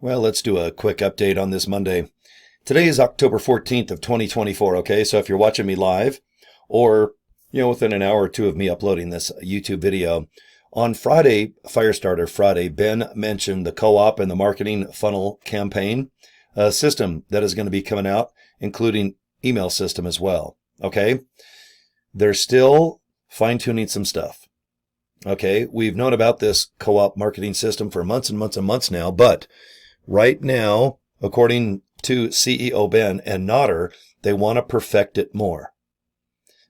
Well, let's do a quick update on this Monday. Today is October 14th of 2024, okay? So if you're watching me live or, within an hour or two of me uploading this YouTube video, on Friday, Firestarter Friday, Ben mentioned the co-op and the marketing funnel campaign system that is going to be coming out, including email system as well, okay? They're still fine-tuning some stuff, okay? We've known about this co-op marketing system for months and months and months now, but right now, according to CEO Ben and Nauder, they want to perfect it more.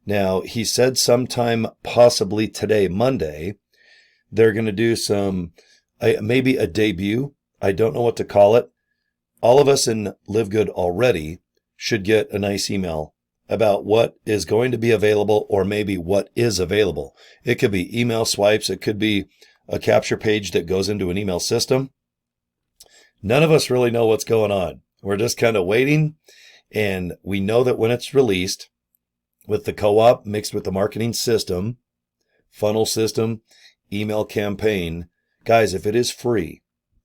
Now, he said sometime possibly today, Monday, they're going to do some, maybe a debut. I don't know what to call it. All of us in LiveGood already should get a nice email about what is going to be available or maybe what is available. It could be email swipes. It could be a capture page that goes into an email system. None of us really know what's going on. We're just kind of waiting, and we know that when it's released with the co-op mixed with the marketing system, funnel system, email campaign, guys, if it is free,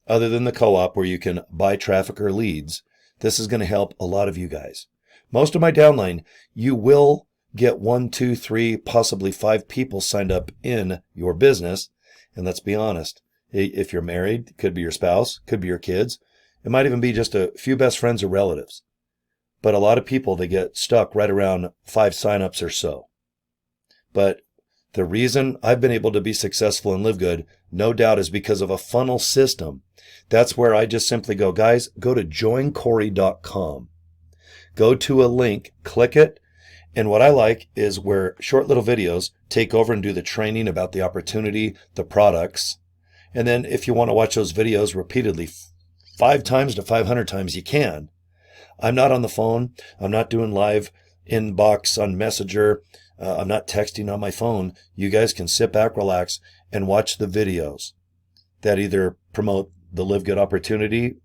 other than the co-op where you can buy traffic or leads, this is going to help a lot of you guys. Most of my downline, you will get 1, 2, 3, possibly 5 people signed up in your business. And let's be honest, if you're married, it could be your spouse, could be your kids. It might even be just a few best friends or relatives. But a lot of people, they get stuck right around 5 signups or so. But the reason I've been able to be successful in LiveGood, no doubt, is because of a funnel system. That's where I just simply go, guys, go to joincory.com. Go to a link, click it. And what I like is where short little videos take over and do the training about the opportunity, the products. And then if you want to watch those videos repeatedly, 5 times to 500 times, you can. I'm not on the phone. I'm not doing live inbox on Messenger. I'm not texting on my phone. You guys can sit back, relax, and watch the videos that either promote the LiveGood opportunity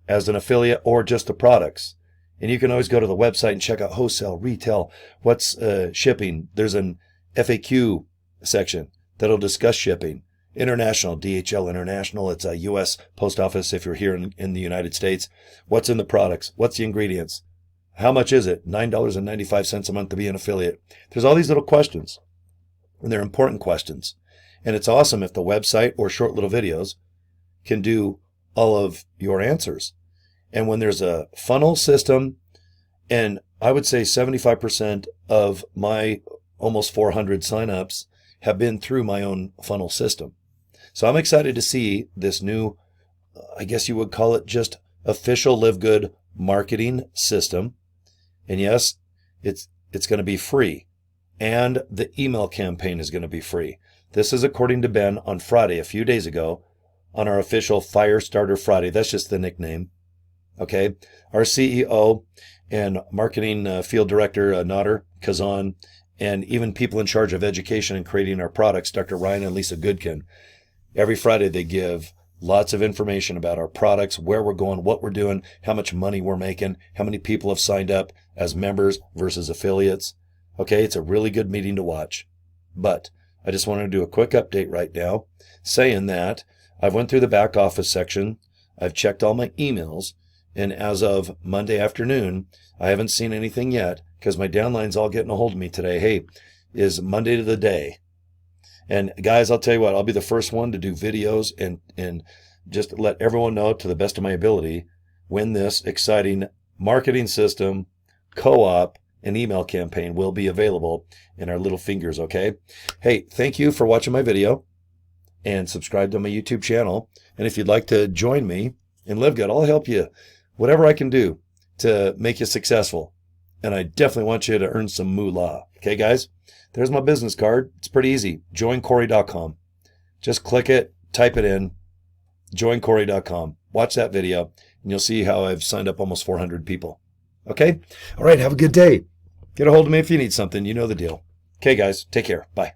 as an affiliate or just the products. And you can always go to the website and check out wholesale, retail, what's shipping. There's an FAQ section that'll discuss shipping. International, DHL International, it's a U.S. post office if you're here in the United States. What's in the products? What's the ingredients? How much is it? $9.95 a month to be an affiliate. There's all these little questions, and they're important questions. And it's awesome if the website or short little videos can do all of your answers. And when there's a funnel system, and I would say 75% of my almost 400 signups have been through my own funnel system. So I'm excited to see this new, I guess you would call it just official LiveGood marketing system. And yes, it's going to be free. And the email campaign is going to be free. This is according to Ben on Friday, a few days ago, on our official Firestarter Friday. That's just the nickname. Okay. Our CEO and marketing field director, Nauder, Kazan, and even people in charge of education and creating our products, Dr. Ryan and Lisa Goodkin. Every Friday, they give lots of information about our products, where we're going, what we're doing, how much money we're making, how many people have signed up as members versus affiliates. Okay, it's a really good meeting to watch. But I just wanted to do a quick update right now saying that I've went through the back office section. I've checked all my emails. And as of Monday afternoon, I haven't seen anything yet because my downline's all getting a hold of me today. Hey, is Monday to the day? And guys, I'll tell you what, I'll be the first one to do videos and just let everyone know to the best of my ability when this exciting marketing system, co-op, and email campaign will be available in our little fingers, okay? Hey, thank you for watching my video and subscribe to my YouTube channel. And if you'd like to join me in LiveGood, I'll help you. Whatever I can do to make you successful. And I definitely want you to earn some moolah. Okay, guys? There's my business card. It's pretty easy. joincory.com. Just click it, type it in, joincory.com. Watch that video, and you'll see how I've signed up almost 400 people. Okay? All right, have a good day. Get a hold of me if you need something. You know the deal. Okay, guys, take care. Bye.